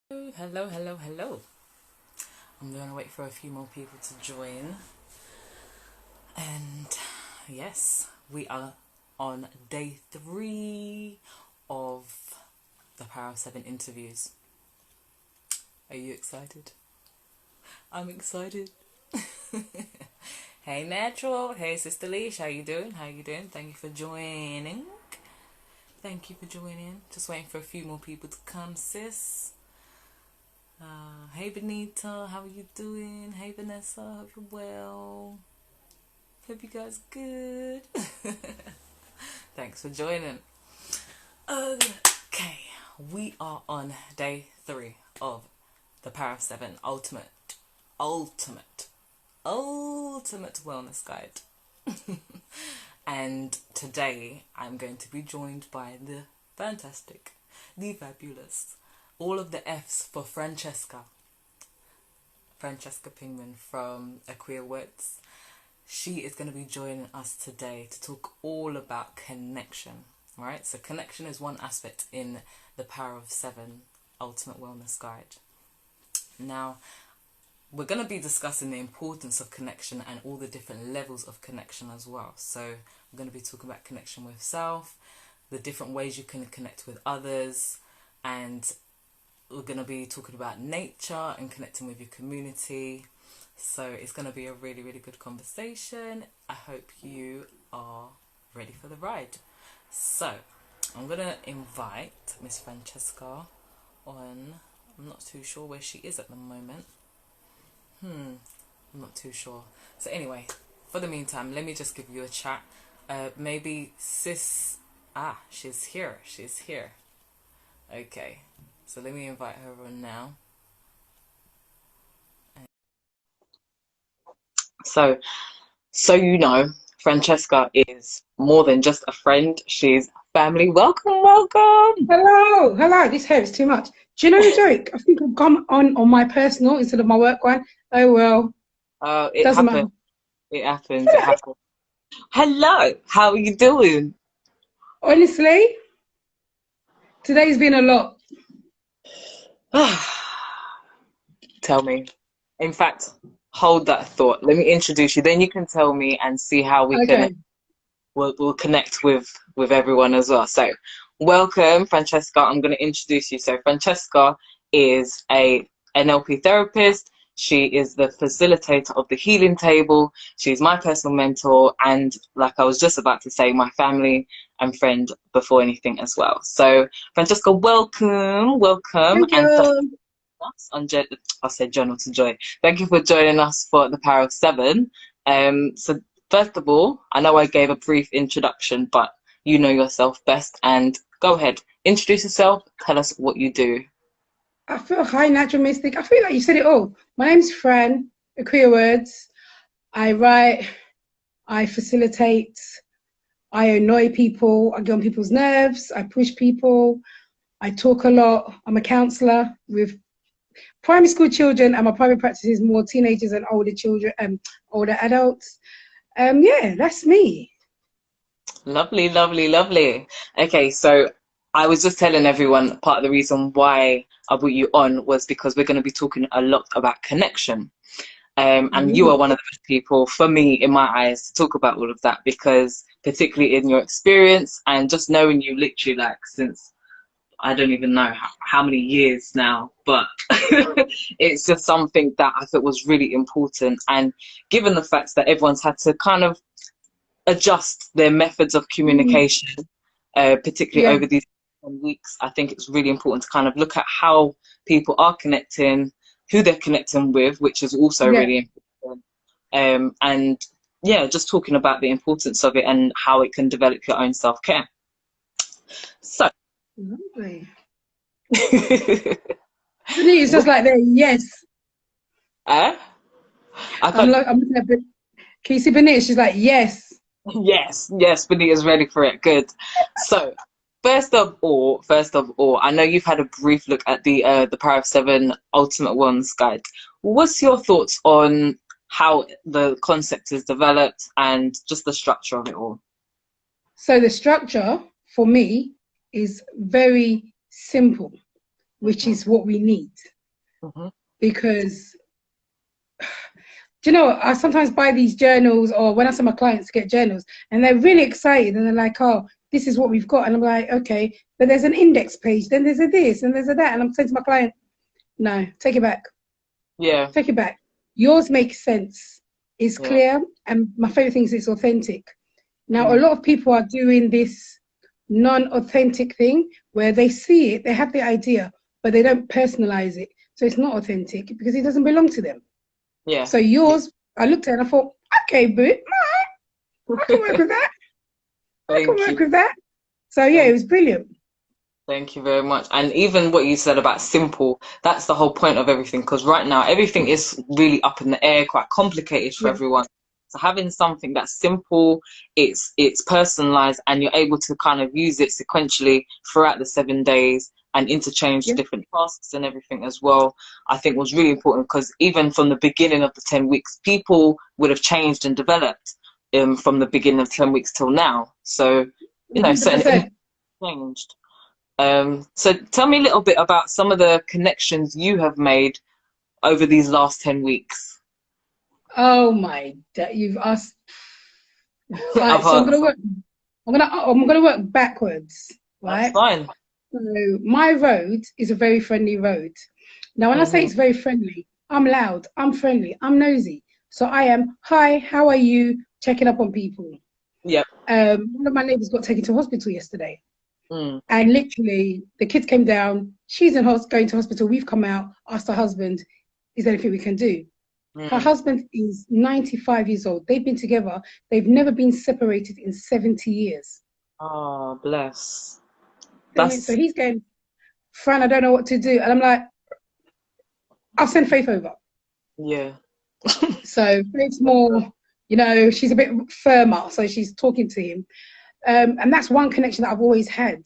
Hello, hello, hello. I'm going to wait for a few more people to join. And yes, we are on day 3 of the Power of 7 interviews. Are you excited? I'm excited. Hey Natural, hey Sister Leash, how you doing? How you doing? Thank you for joining. Thank you for joining. Just waiting for a few more people to come, sis. Hey Benita, how are you doing? Hey Vanessa, hope you're well. Hope you guys are good. Thanks for joining. Okay, we are on day 3 of the Power of 7 ultimate wellness guide. And today I'm going to be joined by the fantastic, the fabulous, all of the F's for Francesca Pinamang from A Queer Words. She is going to be joining us today to talk all about connection. Right, so connection is one aspect in the Power of 7 Ultimate Wellness Guide. Now, we're going to be discussing the importance of connection and all the different levels of connection as well. So we're going to be talking about connection with self, the different ways you can connect with others, and we're going to be talking about nature and connecting with your community. So it's going to be a really, really good conversation. I hope you are ready for the ride. So I'm going to invite Miss Francesca on. I'm not too sure where she is at the moment. I'm not too sure. So anyway, for the meantime, let me just give you a chat. Maybe sis... she's here. She's here. Okay. So let me invite her on now. So you know, Francesca is more than just a friend. She's family. Welcome, welcome. Hello. This hair is too much. Do you know the joke? I think I've gone on my personal instead of my work one. Oh well, It doesn't matter. happened. It happens. It happens. Hello. How are you doing? Honestly, today's been a lot. Tell me. In fact, hold that thought. Let me introduce you. Then you can tell me and see how we can Okay. we'll connect with everyone as well. So, welcome, Francesca. I'm going to introduce you. So, Francesca is a Nlp therapist. She is the facilitator of the healing table. She's my personal mentor, and like I was just about to say, my family and friend before anything as well. So, Francesca, welcome, Thank and thank you. us on I said Journal to Joy. Thank you for joining us for the Power of 7. So first of all, I know I gave a brief introduction, but you know yourself best, and go ahead, introduce yourself, tell us what you do. I feel high natural mystic. I feel like you said it all. My name's Fran, A Queer Words. I write, I facilitate, I annoy people, I get on people's nerves, I push people, I talk a lot. I'm a counsellor with primary school children, and my private practice is more teenagers and older children, older adults. Yeah, that's me. Lovely, lovely, lovely. Okay, so I was just telling everyone part of the reason why I brought you on was because we're going to be talking a lot about connection. And you are Mm. one of the best people, for me, in my eyes, to talk about all of that, because particularly in your experience and just knowing you literally like since I don't even know how many years now, but it's just something that I thought was really important. And given the fact that everyone's had to kind of adjust their methods of Mm. communication, particularly Yeah, over these weeks, I think it's really important to kind of look at how people are connecting, who they're connecting with, which is also yeah, really important. And yeah, just talking about the importance of it and how it can develop your own self-care. So, lovely. Really, it's just like that. Yes, uh, I can't. I'm looking at. Can you see Benita? She's like, yes. Yes, Benita's ready for it. Good. So, first of all, I know you've had a brief look at the Power of 7 Ultimate Ones guide. What's your thoughts on how the concept is developed and just the structure of it all? So the structure for me is very simple. which is what we need. Mm-hmm. Because, do you know, I sometimes buy these journals, or when I send my clients to get journals, and they're really excited, and they're like, oh, this is what we've got. And I'm like, okay, but there's an index page, then there's a this, and there's a that. And I'm saying to my client, no, take it back. Yeah. Take it back. Yours makes sense. It's clear. And my favorite thing is it's authentic. Now, a lot of people are doing this non-authentic thing where they see it, they have the idea, but they don't personalize it. So it's not authentic because it doesn't belong to them. Yeah. So yours, I looked at it and I thought, okay, but I can work with that. I can work with that. So yeah, it was brilliant. Thank you very much. And even what you said about simple, that's the whole point of everything. Because right now, everything is really up in the air, quite complicated for everyone. So having something that's simple, it's personalized, and you're able to kind of use it sequentially throughout the 7 days and interchange different tasks and everything as well, I think was really important. Because even from the beginning of the 10 weeks, people would have changed and developed from the beginning of 10 weeks till now. So, you know, certain changed. So tell me a little bit about some of the connections you have made over these last 10 weeks. Oh my, you've asked. Right, so I'm gonna work backwards. Right. That's fine. So my road is a very friendly road. Now, when I say it's very friendly, I'm loud, I'm friendly, I'm nosy. So I am, hi, how are you? Checking up on people. Yep. One of my neighbors got taken to hospital yesterday. And literally, the kids came down. She's going to hospital. We've come out, asked her husband, is there anything we can do? Her husband is 95 years old. They've been together. They've never been separated in 70 years. Oh, bless. So he's going, Fran, I don't know what to do. And I'm like, I'll send Faith over. Yeah. So Faith's more, you know, she's a bit firmer. So she's talking to him. And that's one connection that I've always had.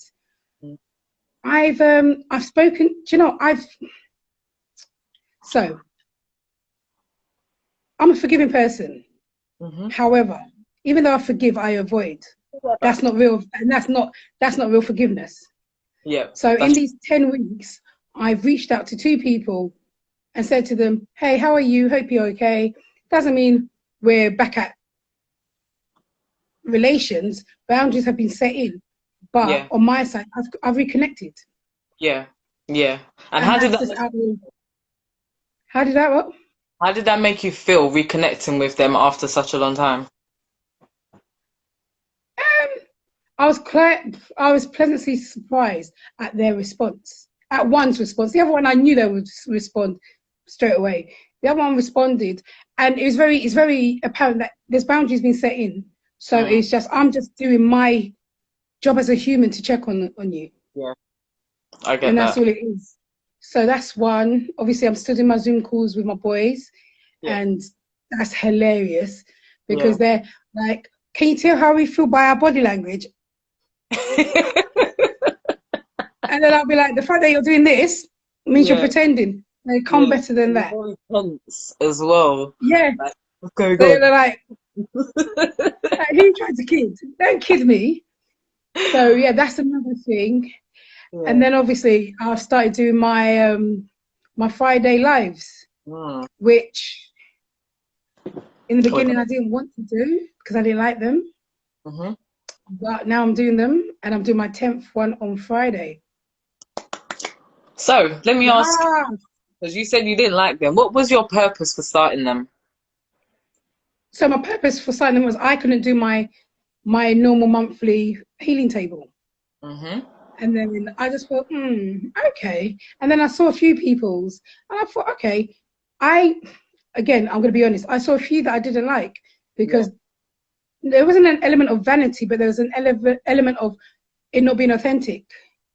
I've spoken, do you know, so I'm a forgiving person. However, even though I forgive, I avoid. That's not real, and that's not real forgiveness. Yeah. So in these 10 weeks, I've reached out to 2 people and said to them, hey, how are you? Hope you're okay. Doesn't mean we're back at relations. Boundaries have been set in, but on my side, I've reconnected. Yeah. And how did that? How did that what? How did that make you feel, reconnecting with them after such a long time? I was pleasantly surprised at their response. At one's response, the other one I knew they would respond straight away. The other one responded, and it's very apparent that there's boundaries being set in. So it's just, I'm just doing my job as a human to check on you. Yeah, I get that. And that's all it is. So that's one. Obviously, I'm still doing my Zoom calls with my boys, and that's hilarious because they're like, can you tell how we feel by our body language? And then I'll be like, the fact that you're doing this means you're pretending. They come better than that. Very tense as well. Yeah. Like, what's going on? They're like, who tried to kid? Don't kid me. So yeah, that's another thing. Yeah. And then obviously I've started doing my my Friday lives, which in the beginning I didn't want to do because I didn't like them. But now I'm doing them, and I'm doing my 10th one on Friday. So let me ask, because you said you didn't like them, what was your purpose for starting them? So my purpose for starting them was I couldn't do my normal monthly healing table. And then I just thought, okay. And then I saw a few people's, and I thought, okay, I'm going to be honest, I saw a few that I didn't like because there wasn't an element of vanity, but there was an element of it not being authentic.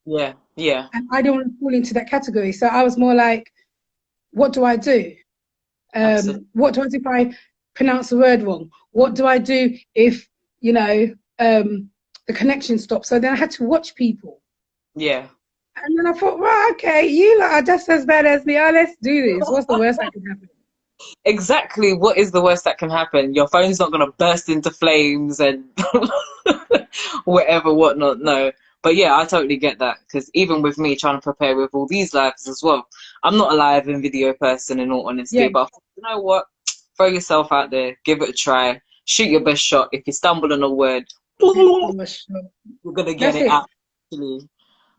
Yeah. And I didn't want to fall into that category. So I was more like, what do I do? What do I do if I pronounce a word wrong? What do I do if, you know, the connection stops? So then I had to watch people. Yeah. And then I thought, well, okay, you lot are just as bad as me. Oh, let's do this. What's the worst that can happen? Exactly. What is the worst that can happen? Your phone's not going to burst into flames and whatever, whatnot. No. But yeah, I totally get that, because even with me trying to prepare with all these lives as well, I'm not a live and video person in all honesty, Yeah. but you know what? Throw yourself out there, give it a try, shoot your best shot. If you stumble on a word, you're gonna get That's it it. out. Actually.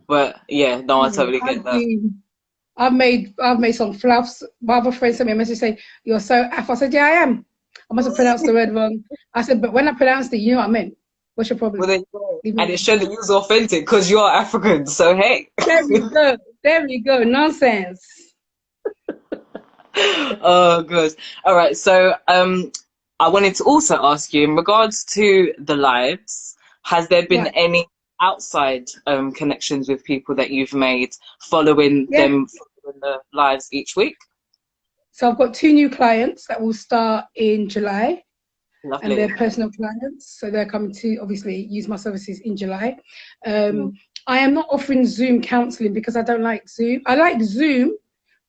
But yeah, no, I totally get that. I've made some fluffs. My other friend sent me a message saying, "You're so F." I said, "Yeah, I am. I must have pronounced the word wrong." I said, "But when I pronounced it, you know what I meant. What's your Well, problem?" there you go. And it showed that you was authentic because you're African. So hey. There we go. There we go. Nonsense. Oh, good. All right. So, I wanted to also ask you in regards to the lives, has there been Right. any outside connections with people that you've made following Yeah. following the lives each week? So I've got 2 new clients that will start in July, and Lovely. they're personal clients. So they're coming to obviously use my services in July. I am not offering Zoom counselling because I don't like Zoom. I like Zoom,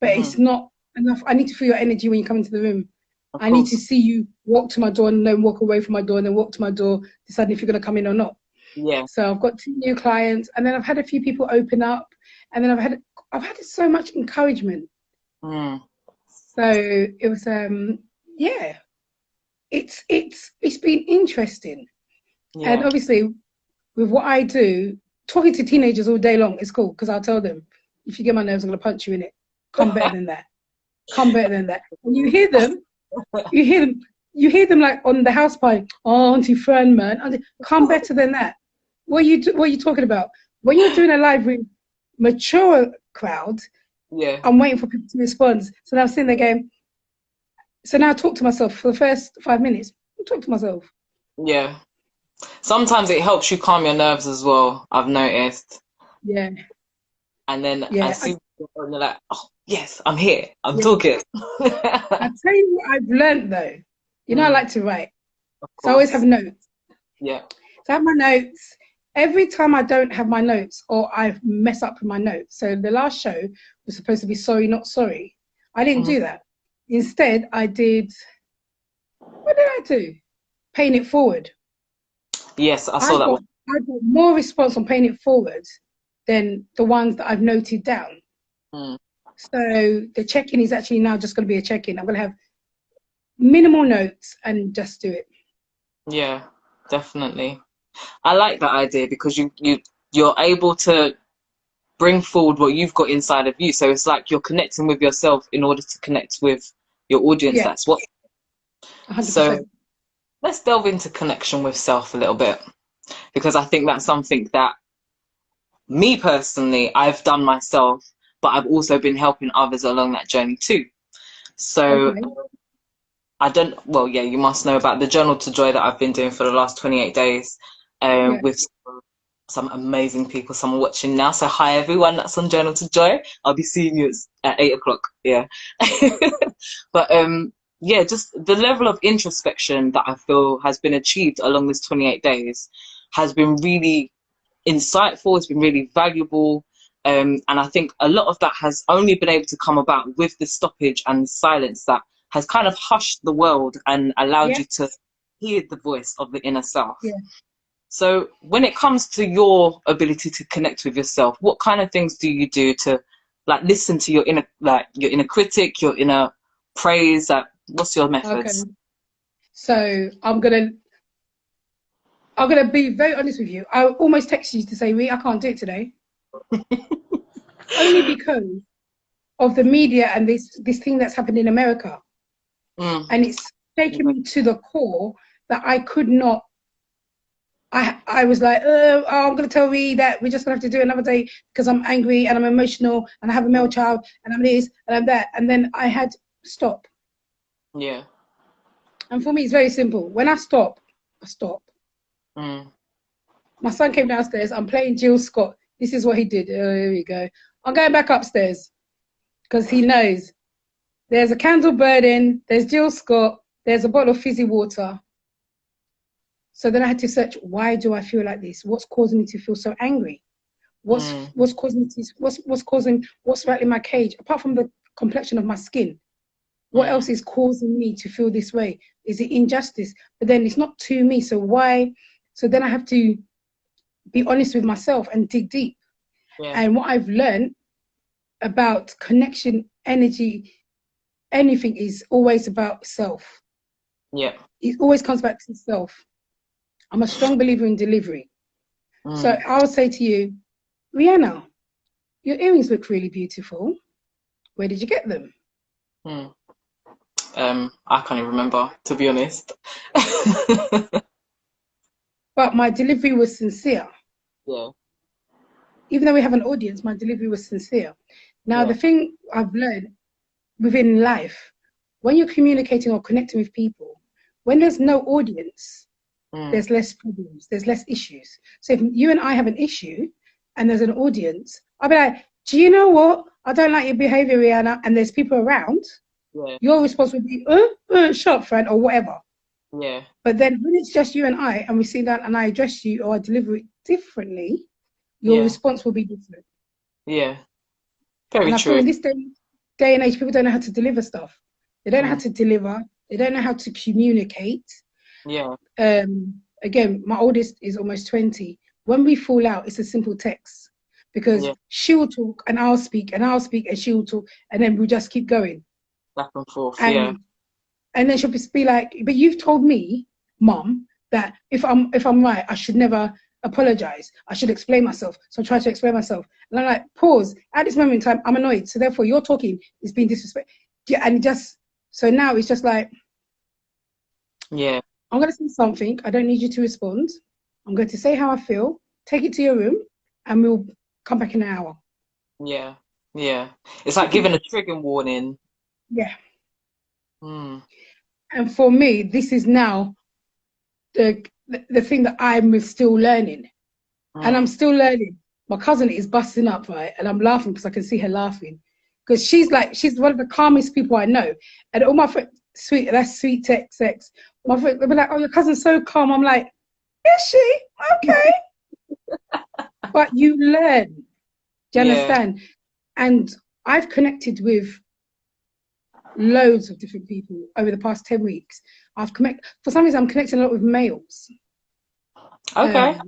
but it's not enough. I need to feel your energy when you come into the room. Of I need to course. see you walk to my door and then walk away from my door and then walk to my door, deciding if you're going to come in or not. Yeah. So I've got 2 new clients, and then I've had a few people open up, and then I've had so much encouragement. So it was yeah, it's been interesting. Yeah. And obviously with what I do, talking to teenagers all day long is cool, because I'll tell them, if you get my nerves, I'm gonna punch you in it. Come better than that. Come better than that. And you hear them like on the house party. Oh, Auntie Fran, man, Auntie, come better than that. What are you talking about? When you're doing a live with mature crowd, Yeah. I'm waiting for people to respond. So now I'm sitting there going, so now I talk to myself for the first 5 minutes. I talk to myself. Yeah. Sometimes it helps you calm your nerves as well, I've noticed. Yeah. And then Yeah. as soon as you're like, oh, yes, I'm here. I'm Yeah. talking. I tell you what I've learned though. You know, I like to write. So I always have notes. Yeah. So I have my notes. Every time I don't have my notes or I mess up with my notes. So the last show was supposed to be sorry, not sorry. I didn't do that. Instead, I did, what did I do? Paying it forward. Yes, I saw that one. I got more response on paying it forward than the ones that I've noted down. So the check-in is actually now just going to be a check-in. I'm going to have minimal notes and just do it. Yeah, definitely. I like that idea because you're able to bring forward what you've got inside of you. So it's like you're connecting with yourself in order to connect with your audience. Yeah. That's what. 100%. So let's delve into connection with self a little bit, because I think that's something that me personally, I've done myself, but I've also been helping others along that journey too. So well, yeah, you must know about the Journal to Joy that I've been doing for the last 28 days with some amazing people. Some are watching now. So hi, everyone that's on Journal to Joy. I'll be seeing you at 8 o'clock. Yeah. But yeah, just the level of introspection that I feel has been achieved along this 28 days has been really insightful. It's been really valuable. And I think a lot of that has only been able to come about with the stoppage and silence that has kind of hushed the world and allowed you to hear the voice of the inner self. Yeah. So when it comes to your ability to connect with yourself, what kind of things do you do to like listen to your inner critic, your inner praise? What's your methods? Okay. So I'm gonna be very honest with you. I almost texted you to say, I can't do it today. Only because of the media and this thing that's happened in America. And it's taken me to the core that I could not. I was like, I'm going to tell Ree that we're just going to have to do another day because I'm angry and I'm emotional and I have a male child and I'm this and I'm that. And then I had stop. Yeah. And for me, it's very simple. When I stop, I stop. My son came downstairs. I'm playing Jill Scott. This is what he did. Here we go. I'm going back upstairs because he knows there's a candle burning. There's Jill Scott. There's a bottle of fizzy water. So then I had to search, why do I feel like this? What's causing me to feel so angry? What's rattling my cage? Apart from the complexion of my skin, what else is causing me to feel this way? Is it injustice? But then it's not to me. So why? So then I have to be honest with myself and dig deep. Yeah. And what I've learned about connection, energy, anything is always about self. Yeah. It always comes back to self. I'm a strong believer in delivery. So I'll say to you, Rhyana, your earrings look really beautiful. Where did you get them? I can't even remember, to be honest. But my delivery was sincere. Yeah. Even though we have an audience, my delivery was sincere. Now, Yeah. the thing I've learned within life, when you're communicating or connecting with people, when there's no audience, there's less problems, there's less issues. So if you and I have an issue and there's an audience, I'll be like, do you know what? I don't like your behavior, Rhyana, and there's people around. Yeah. Your response would be, shut up, friend, or whatever. Yeah. But then when it's just you and I, and we sit down and I address you or I deliver it differently, your response will be different. Yeah. Very and true. I feel in this day and age, people don't know how to deliver stuff. They don't know how to deliver. They don't know how to communicate. Yeah. Again, my oldest is almost 20. When we fall out, it's a simple text because she'll talk and I'll speak and she'll talk and then we'll just keep going. Back and forth, And then she'll be like, but you've told me, Mum, that if I'm right, I should never apologize. I should explain myself. So I try to explain myself. And I'm like, pause. At this moment in time, I'm annoyed. So therefore, you're talking is being disrespectful. Yeah, and so now it's just like, I'm going to say something. I don't need you to respond. I'm going to say how I feel. Take it to your room, and we'll come back in an hour. Yeah. Yeah. It's like giving a trigger warning. Yeah. And for me, this is now the thing that I'm still learning. And I'm still learning. My cousin is busting up, right? And I'm laughing because I can see her laughing. Because she's one of the calmest people I know. And all my friends, that's sweet sex. My friends, they'll be like, oh, your cousin's so calm. I'm like, is she? Okay. But you learn. Do you understand? And I've connected with loads of different people over the past 10 weeks. For some reason, I'm connecting a lot with males. Okay.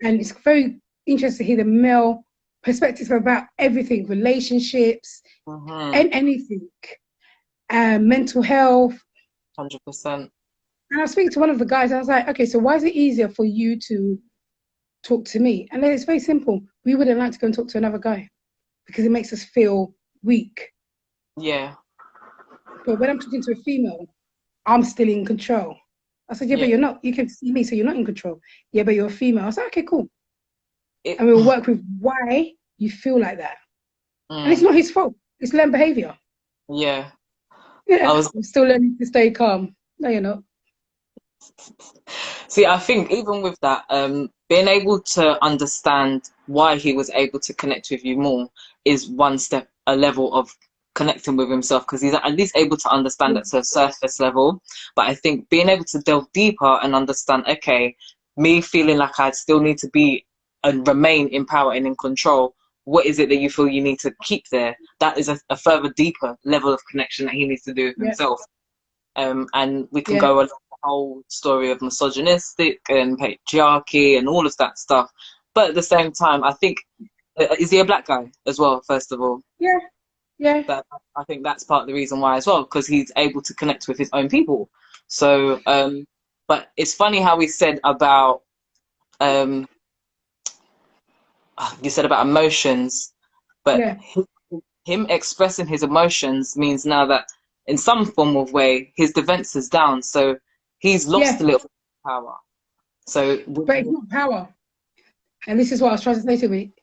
And it's very interesting to hear the male perspective about everything, relationships, and anything, mental health. 100%. And I was speaking to one of the guys, and I was like, okay, so why is it easier for you to talk to me? And then it's very simple. We wouldn't like to go and talk to another guy because it makes us feel weak. Yeah. But when I'm talking to a female, I'm still in control. I said, but you're not. You can see me, so you're not in control. Yeah, but you're a female. I said, okay, cool. And we'll work with why you feel like that. And it's not his fault. It's learned behavior. Yeah. I'm still learning to stay calm. No, you're not. See, I think even with that, being able to understand why he was able to connect with you more is one step, a level of connecting with himself, because he's at least able to understand it to a surface level. But I think being able to delve deeper and understand, okay, me feeling like I still need to be and remain in power and in control, what is it that you feel you need to keep there? That is a further deeper level of connection that he needs to do with himself. And we can go along the whole story of misogynistic and patriarchy and all of that stuff. But at the same time, I think, is he a black guy as well, first of all? Yeah. But I think that's part of the reason why as well, because he's able to connect with his own people. So, but it's funny how he said about, you said about emotions, but him expressing his emotions means now that in some form of way his defense is down, so he's lost a little bit of power. So, but it's not power, and this is what I was trying to say to me.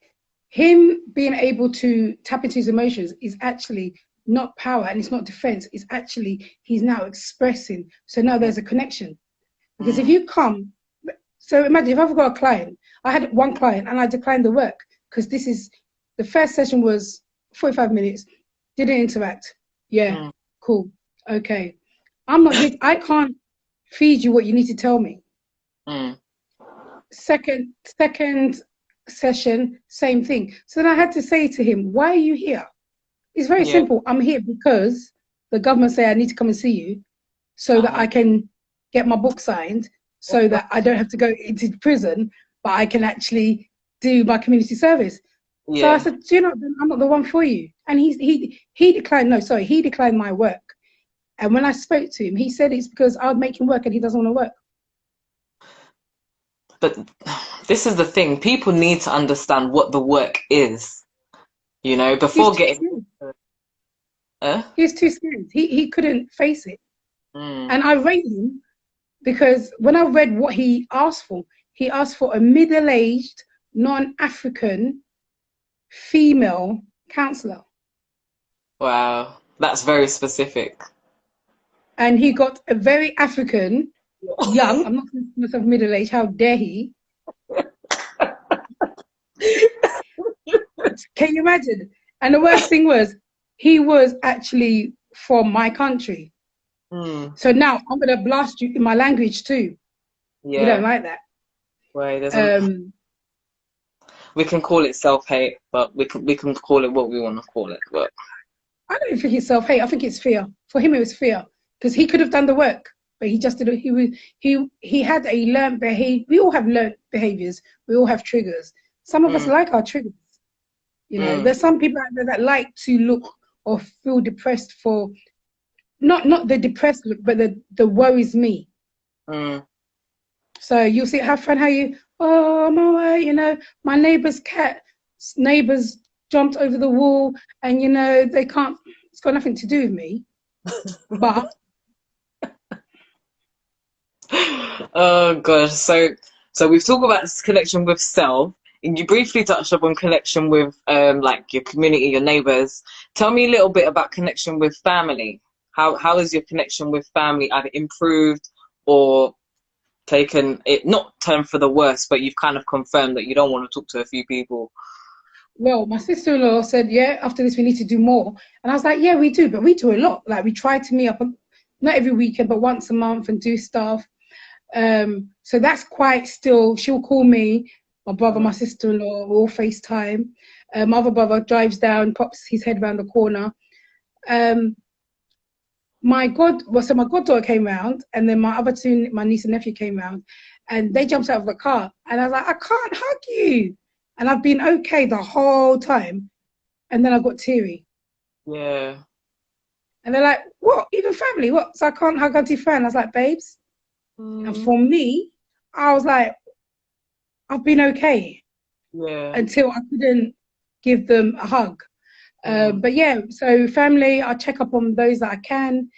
Him being able to tap into his emotions is actually not power, and it's not defense. It's actually he's now expressing. So now there's a connection. Because if you come, so imagine if I've got a client. I had one client and I declined the work because the first session was 45 minutes. Didn't interact. Yeah, cool. Okay. I'm not here. I can't feed you what you need to tell me. Second session, same thing. So then I had to say to him, why are you here? It's very simple. I'm here because the government say I need to come and see you so that I can get my book signed, so that I don't have to go into prison but I can actually do my community service. Yeah. So I said, do you know, I'm not the one for you. And he declined, no, sorry, he declined my work. And when I spoke to him, he said it's because I would make him work and he doesn't want to work. But this is the thing. People need to understand what the work is, you know, before getting... He's too scared. He couldn't face it. Mm. And I rate him because when I read what he asked for a middle-aged, non-African female counsellor. Wow, that's very specific. And he got a very African, young, I'm not calling myself middle-aged, how dare he? Can you imagine? And the worst thing was, he was actually from my country. Mm. So now I'm going to blast you in my language too. Yeah. You don't like that. Right, we can call it self-hate, but we can call it what we want to call it. But I don't think it's self-hate. I think it's fear. For him, it was fear because he could have done the work, but he just didn't. He had a learned behavior. We all have learned behaviors. We all have triggers. Some of us like our triggers. You know, there's some people out there that like to look or feel depressed for not the depressed look, but the woe is me. Mm. So you'll see, have fun, how you, oh, my, you know, my neighbor's neighbors jumped over the wall and, you know, they can't, it's got nothing to do with me. But. Oh, gosh. So we've talked about this connection with self. And you briefly touched upon connection with, like, your community, your neighbors. Tell me a little bit about connection with family. How has your connection with family either improved or taken it, not turned for the worse, but you've kind of confirmed that you don't want to talk to a few people? Well, my sister-in-law said, yeah, after this we need to do more. And I was like, yeah, we do, but we do a lot. Like, we try to meet up, not every weekend, but once a month and do stuff. So that's quite still, she'll call me, my brother, my sister-in-law, we'll all FaceTime. My other brother drives down, pops his head around the corner. My goddaughter came round, and then my other two, my niece and nephew, came round, and they jumped out of the car, and I was like, I can't hug you, and I've been okay the whole time, and then I got teary. Yeah. And they're like, what? Even family? What? So I can't hug Auntie Fran? I was like, babes. And for me, I was like, I've been okay. Yeah. Until I couldn't give them a hug. But yeah, so family, I check up on those that I can.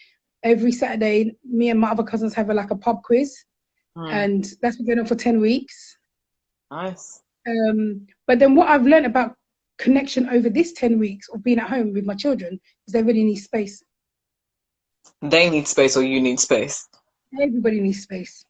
Every Saturday, me and my other cousins have a pub quiz, and that's been going on for 10 weeks. Nice. But then what I've learned about connection over this 10 weeks of being at home with my children is they really need space. They need space, or you need space? Everybody needs space.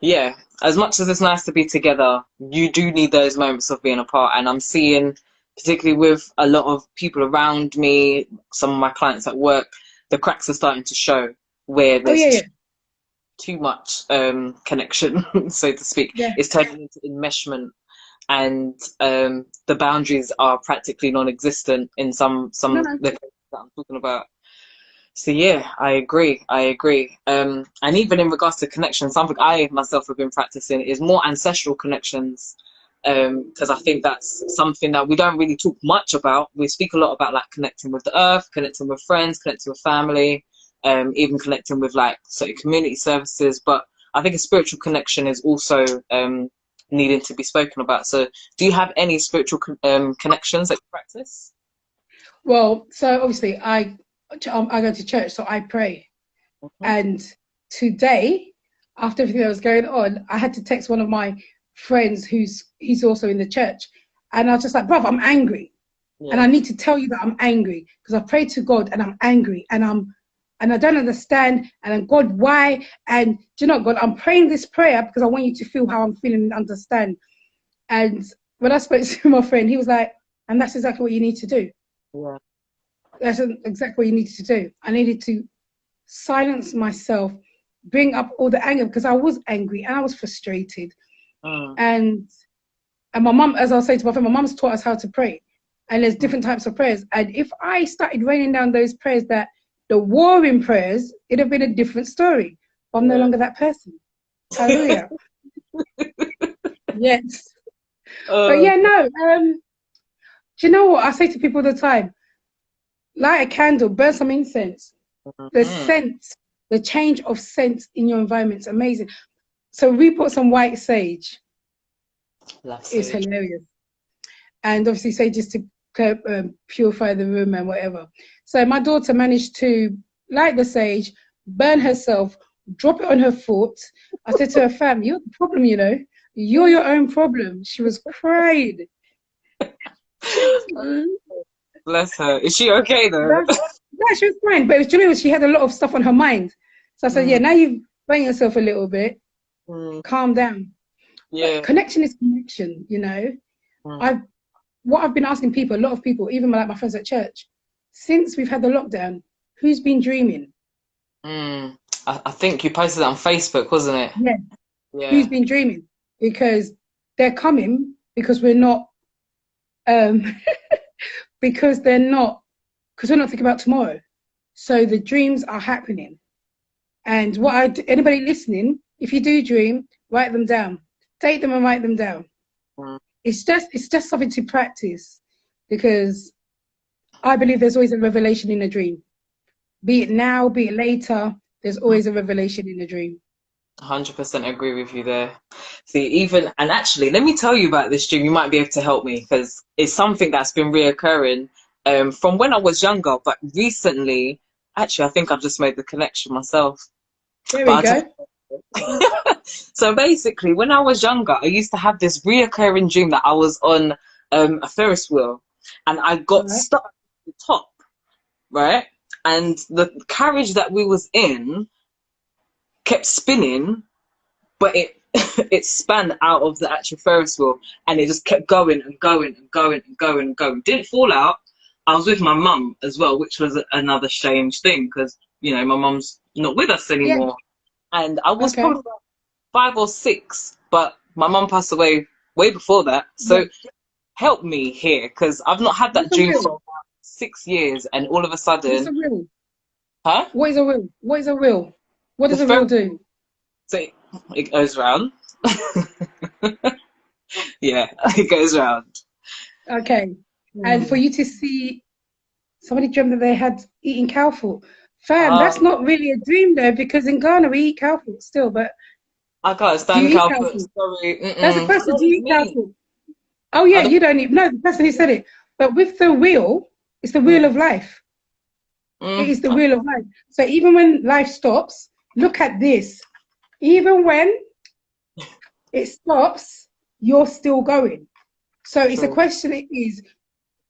Yeah, as much as it's nice to be together, you do need those moments of being apart. And I'm seeing, particularly with a lot of people around me, some of my clients at work, the cracks are starting to show where there's too much connection, so to speak. Yeah. It's turning into enmeshment, and the boundaries are practically non-existent in some the cases that I'm talking about. So yeah, I agree. And even in regards to connection, something I myself have been practicing is more ancestral connections, because I think that's something that we don't really talk much about. We speak a lot about like connecting with the earth, connecting with friends, connecting with family, even connecting with like certain community services. But I think a spiritual connection is also needing to be spoken about. So do you have any spiritual connections that you practice? Well, so obviously I go to church, so I pray. And today, after everything that was going on, I had to text one of my friends he's also in the church, and I was just like, bruv, I'm angry, and I need to tell you that I'm angry because I prayed to God and I'm angry, and I don't understand, and then, God, why? And do you know, God, I'm praying this prayer because I want you to feel how I'm feeling and understand. And when I spoke to my friend, he was like, and that's exactly what you need to do. Yeah. That's exactly what you needed to do. I needed to silence myself, bring up all the anger, because I was angry and I was frustrated. And my mum, as I'll say to my friend, my mum's taught us how to pray. And there's different types of prayers. And if I started raining down those prayers, that the warring prayers, it'd have been a different story. But I'm no longer that person. Hallelujah. Yes. But yeah, no. Do you know what I say to people all the time? Light a candle, burn some incense. The scent, the change of scent in your environment is amazing. So we put some white sage. Love It's sage. hilarious. And obviously sage is to purify the room and whatever. So my daughter managed to light the sage, burn herself, drop it on her foot. I said to her, fam, you're the problem, you know. You're your own problem. She was crying. Bless her. Is she okay though? Yeah, she was fine. But do you know what? She had a lot of stuff on her mind. So I said, yeah, now you've burnt yourself a little bit. Calm down. Yeah. But connection is connection, you know. What I've been asking people, a lot of people, even like my friends at church, since we've had the lockdown, who's been dreaming? I think you posted that on Facebook, wasn't it? Yeah. Who's been dreaming? Because they're coming because we're not because we're not thinking about tomorrow. So the dreams are happening. And anybody listening, if you do dream, write them down. Take them and write them down. It's just something to practice, because I believe there's always a revelation in a dream. Be it now, be it later, there's always a revelation in a dream. 100% agree with you there. See, and actually, let me tell you about this dream. You might be able to help me, because it's something that's been reoccurring from when I was younger, but recently, actually, I think I've just made the connection myself. There we go. So basically, when I was younger, I used to have this reoccurring dream that I was on a Ferris wheel, and I got stuck at the top, right? And the carriage that we was in kept spinning, but it span out of the actual Ferris wheel, and it just kept going and going and going and going and going. Didn't fall out. I was with my mum as well, which was another strange thing, because, you know, my mum's not with us anymore. Yeah. And I was probably about 5 or 6, but my mum passed away way before that. So help me here, because I've not had that dream for about 6 years, and all of a sudden... What's a wheel? Huh? What is a wheel? What is a wheel? What does a wheel do? So it goes round. Yeah, it goes round. Okay. And for you to see, somebody dreamt that they had eaten cow foot. Fam, that's not really a dream though, because in Ghana we eat cow foot still, but... I can't stand cow foot, sorry. That's the person who eats cow foot. Oh yeah, you don't even know the person who said it. But with the wheel, it's the wheel of life. It is the wheel of life. So even when life stops, look at this. Even when it stops, you're still going. So it's a question. It is,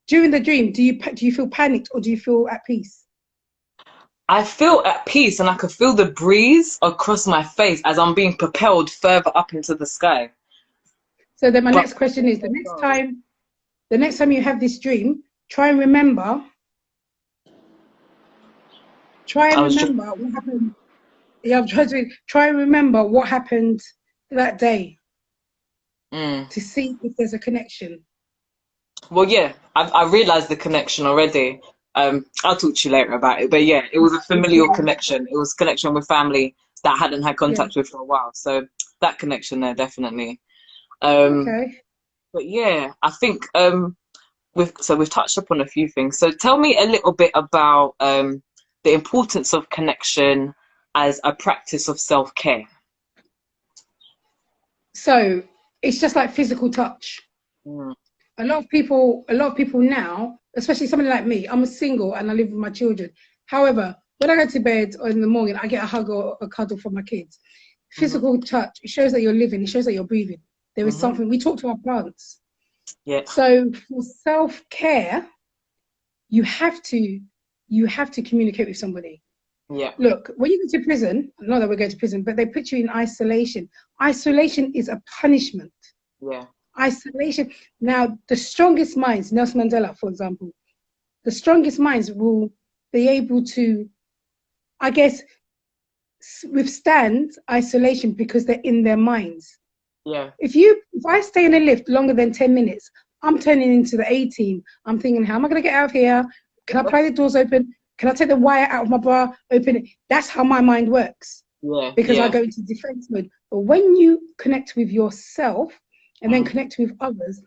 during the dream, do you feel panicked or do you feel at peace? I feel at peace, and I can feel the breeze across my face as I'm being propelled further up into the sky. So then my next question is, the next time you have this dream, try and remember what happened. Yeah, I'm trying to try and remember what happened that day to see if there's a connection. Well, yeah, I realised the connection already. I'll talk to you later about it. But yeah, it was a familial connection. It was connection with family that I hadn't had contact with for a while. So that connection there, definitely. Okay. But yeah, I think we've touched upon a few things. So tell me a little bit about the importance of connection as a practice of self-care. So it's just like physical touch. A lot of people now, especially somebody like me, I'm a single and I live with my children. However, when I go to bed or in the morning, I get a hug or a cuddle from my kids. Physical touch, it shows that you're living, it shows that you're breathing. There is something, we talk to our plants. Yeah. So for self-care, you have to communicate with somebody. Yeah. Look, when you go to prison, not that we're going to prison, but they put you in isolation. Isolation is a punishment. Yeah. Isolation. Now, the strongest minds, Nelson Mandela, for example, the strongest minds will be able to, I guess, withstand isolation because they're in their minds. Yeah. If I stay in a lift longer than 10 minutes, I'm turning into the A-team. I'm thinking, how am I going to get out of here? Can I pry the doors open? Can I take the wire out of my bra? Open it. That's how my mind works. Yeah. Because I go into defense mode. But when you connect with yourself and then connecting with others,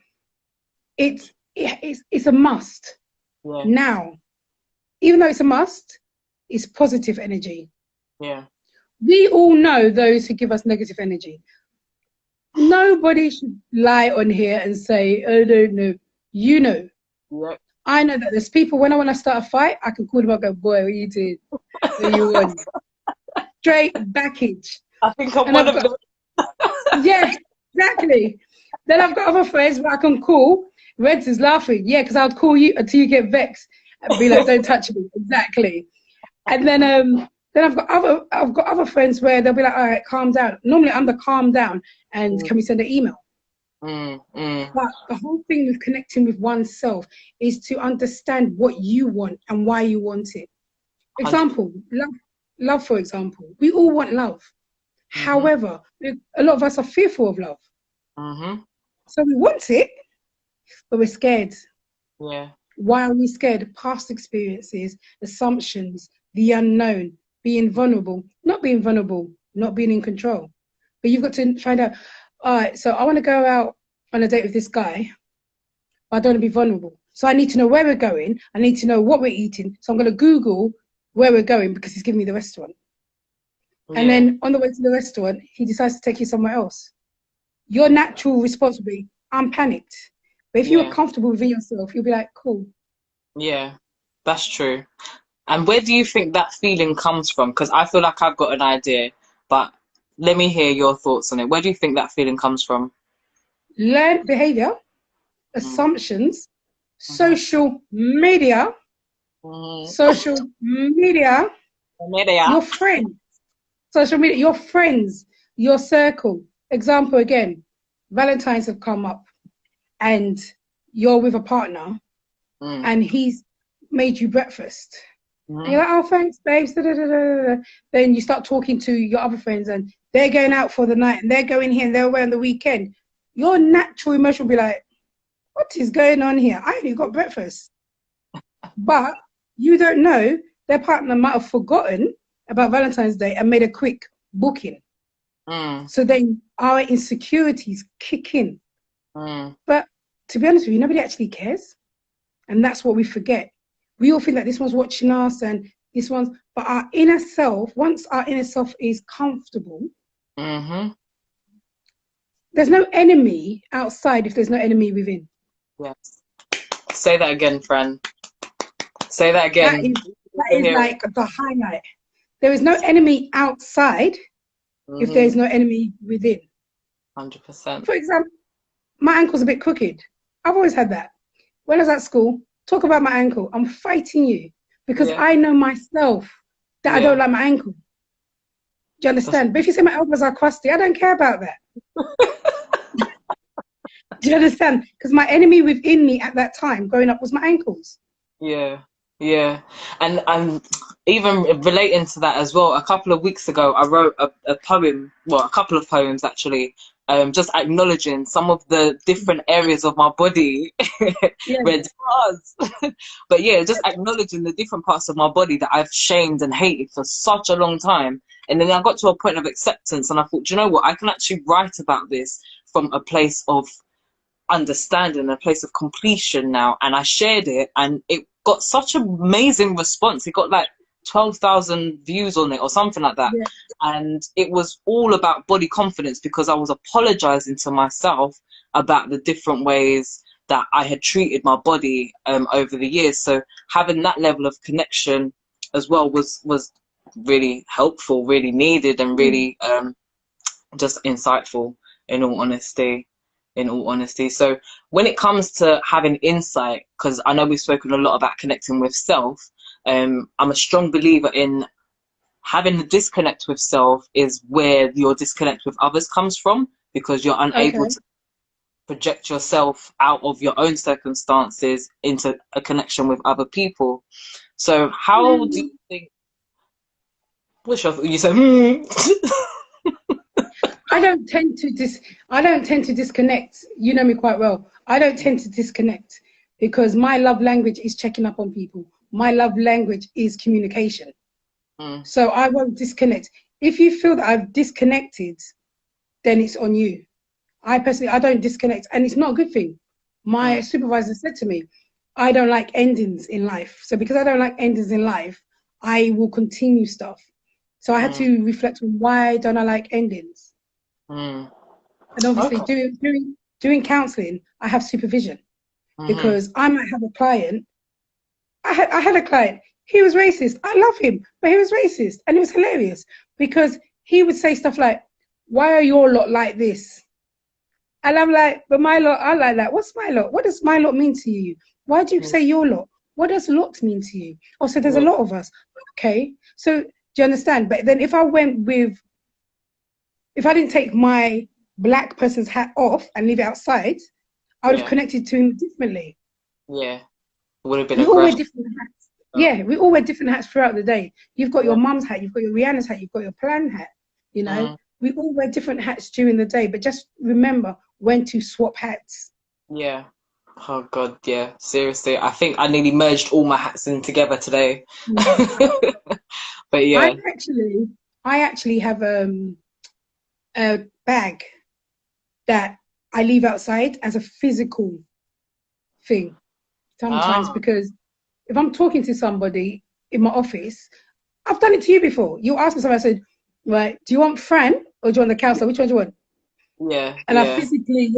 it's a must. Yeah. Now, even though it's a must, it's positive energy. Yeah. We all know those who give us negative energy. Nobody should lie on here and say, I don't know. You know. Yep. I know that there's people, when I want to start a fight, I can call them up and go, boy, what you did? What you want? Straight backage. I think I'm one of them. Yeah, exactly. Then I've got other friends where I can call. Reds is laughing. Yeah, because I'll call you until you get vexed and be like, don't touch me. Exactly. And then I've got other friends where they'll be like, all right, calm down. Normally I'm the calm down and can we send an email? But the whole thing with connecting with oneself is to understand what you want and why you want it. Example, love, for example. We all want love. However, a lot of us are fearful of love. So we want it, but we're scared. Yeah. Why are we scared? Past experiences, assumptions, the unknown, being vulnerable, not being in control. But you've got to find out, all right, so I want to go out on a date with this guy, but I don't want to be vulnerable. So I need to know where we're going. I need to know what we're eating. So I'm going to Google where we're going because he's giving me the restaurant. Yeah. And then on the way to the restaurant, he decides to take you somewhere else. Your natural response will be, I'm panicked. But if you are comfortable within yourself, you'll be like, cool. Yeah, that's true. And where do you think that feeling comes from? Because I feel like I've got an idea, but let me hear your thoughts on it. Where do you think that feeling comes from? Learned behavior, assumptions, social media, your friends, social media, your friends, your circle. Example again, Valentine's have come up and you're with a partner and he's made you breakfast. And you're like, oh, thanks, babes. Da, da, da, da, da. Then you start talking to your other friends and they're going out for the night and they're going here and they're away on the weekend. Your natural emotion will be like, what is going on here? I only got breakfast. But you don't know, their partner might have forgotten about Valentine's Day and made a quick booking. So then our insecurities kick in. But to be honest with you, nobody actually cares. And that's what we forget. We all feel like this one's watching us and this one's, but our inner self, once our inner self is comfortable, there's no enemy outside if there's no enemy within. Yes. Say that again, Fran. Say that again. That is like the highlight. There is no enemy outside if there is no enemy within. 100%. For example, my ankle's a bit crooked. I've always had that. When I was at school, talk about my ankle. I'm fighting you because I know myself that I don't like my ankle. Do you understand? But if you say my elbows are crusty, I don't care about that. Do you understand? Because my enemy within me at that time growing up was my ankles. Yeah. Yeah. And even relating to that as well, a couple of weeks ago, I wrote a poem, well, a couple of poems actually, just acknowledging some of the different areas of my body, red scars. But yeah, just acknowledging the different parts of my body that I've shamed and hated for such a long time. And then I got to a point of acceptance and I thought, do you know what? I can actually write about this from a place of understanding, a place of completion now. And I shared it and it got such an amazing response. It got like 12,000 views on it or something like that. Yeah. And it was all about body confidence because I was apologizing to myself about the different ways that I had treated my body over the years. So having that level of connection as well was really helpful, really needed, and really just insightful in all honesty. So when it comes to having insight, because I know we've spoken a lot about connecting with self, I'm a strong believer in having the disconnect with self is where your disconnect with others comes from, because you're unable to project yourself out of your own circumstances into a connection with other people. So how do you think, you say, I don't tend to disconnect. You know me quite well. I don't tend to disconnect because my love language is checking up on people. My love language is communication. So I won't disconnect. If you feel that I've disconnected, then it's on you. I personally, I don't disconnect, and it's not a good thing. My supervisor said to me, I don't like endings in life. So because I don't like endings in life, I will continue stuff. So I had to reflect on why don't I like endings. And obviously Okay. doing counselling, I have supervision because I might have a client. I had a client, he was racist. I love him, but he was racist. And it was hilarious because he would say stuff like, why are your lot like this? And I'm like, but my lot, I like that. What's my lot? What does my lot mean to you? Why do you say your lot? What does lot mean to you? Oh, so there's a lot of us. Okay. So do you understand? But then if I didn't take my black person's hat off and leave it outside, I would have connected to him differently. Yeah. Would have been We all wear aggressive. different hats. Yeah, we all wear different hats throughout the day. You've got your mum's hat, you've got your Rihanna's hat, you've got your plan hat, you know. We all wear different hats during the day, but just remember when to swap hats. Yeah. Oh God, yeah. Seriously, I think I nearly merged all my hats in together today. But yeah. I actually have a bag that I leave outside as a physical thing sometimes because if I'm talking to somebody in my office, I've done it to you before. You asked me something, I said, right, do you want Fran or do you want the counselor? Which one do you want? Yeah. And I physically,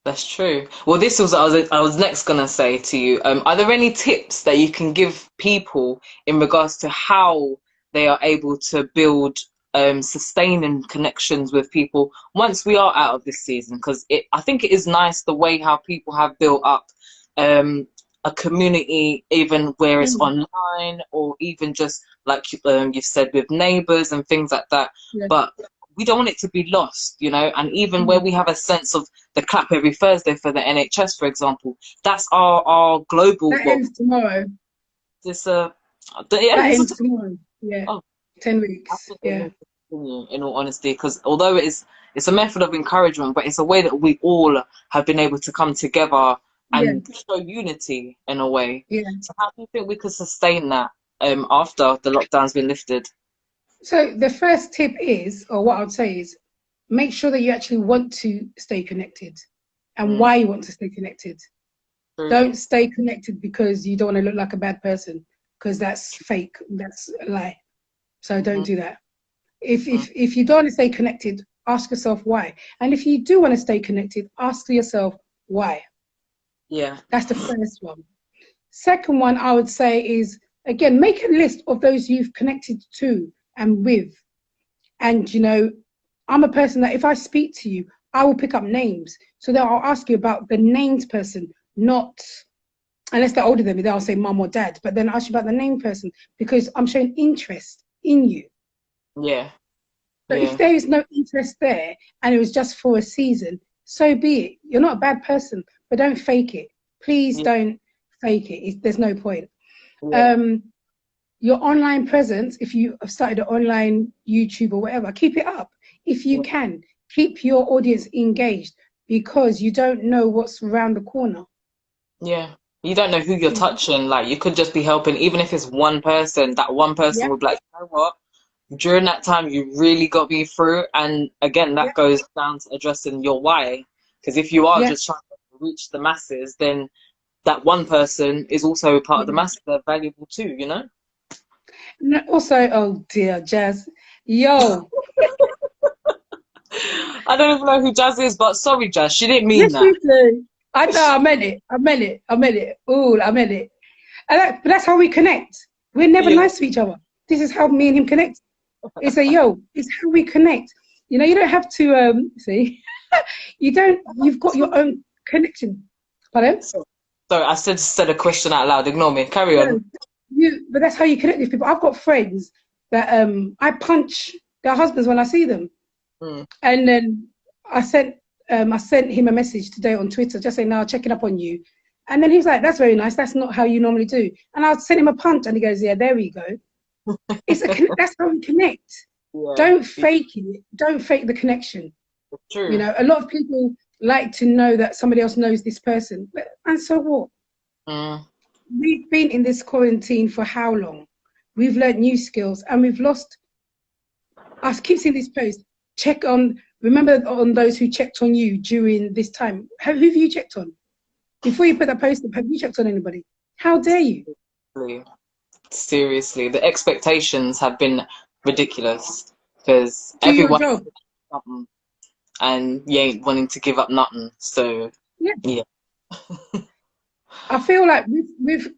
That's true. Well, this was I was next gonna say to you. Are there any tips that you can give people in regards to how they are able to build sustaining connections with people once we are out of this season? Because I think it is nice the way how people have built up a community, even where it's online or even just like you've said with neighbors and things like that. But we don't want it to be lost, you know, and even where we have a sense of the clap every Thursday for the NHS, for example, that's our global. that ends tomorrow. That ends tomorrow. Yeah. Oh, 10 weeks. Yeah. In all honesty, because although it's a method of encouragement, but it's a way that we all have been able to come together and show unity in a way. Yeah. So how do you think we could sustain that after the lockdown's been lifted? So the first tip is, or what I would say is, make sure that you actually want to stay connected and why you want to stay connected. Don't stay connected because you don't want to look like a bad person, because that's fake. That's a lie. So don't do that. If you don't want to stay connected, ask yourself why. And if you do want to stay connected, ask yourself why. Yeah. That's the first one. Second one I would say is, again, make a list of those you've connected to and with. And, you know, I'm a person that if I speak to you, I will pick up names. So then I'll ask you about the named person, not, unless they're older than me, then I'll say mum or dad. But then I'll ask you about the named person because I'm showing interest in you. Yeah. But if there is no interest there and it was just for a season, so be it. You're not a bad person, but don't fake it. Please don't fake it. There's no point. Your online presence, if you have started an online YouTube or whatever, keep it up. If you can, keep your audience engaged because you don't know what's around the corner. Yeah. You don't know who you're touching. Like, you could just be helping, even if it's one person, that one person would be like, you know what? During that time, you really got me through. And again, that goes down to addressing your why. Because if you are just trying to reach the masses, then that one person is also part of the masses. They're valuable too, you know? Also, oh dear, Jazz. Yo. I don't even know who Jazz is, but sorry, Jazz. She didn't mean that. You do. I know, I meant it. Ooh, I meant it. And that's how we connect. We're never nice to each other. This is how me and him connect. It's it's how we connect. You know, you don't have to see. You've got your own connection. Pardon? Sorry, I said a question out loud. Ignore me. Carry on. But that's how you connect with people. I've got friends that I punch their husbands when I see them. And then I sent him a message today on Twitter just saying, "No, checking up on you." And then he was like, "That's very nice. That's not how you normally do." And I sent him a punch and he goes, "Yeah, there we go." That's how we connect. Don't fake it. Don't fake the connection. True. You know, a lot of people like to know that somebody else knows this person. And so what? We've been in this quarantine for how long? We've learned new skills and we've lost. I keep seeing this post. Check on remember on those who checked on you during this time. Who have you checked on? Before you put that post up, have you checked on anybody? How dare you? Seriously, the expectations have been ridiculous because Do your everyone job. and you ain't wanting to give up nothing. So yeah. I feel like with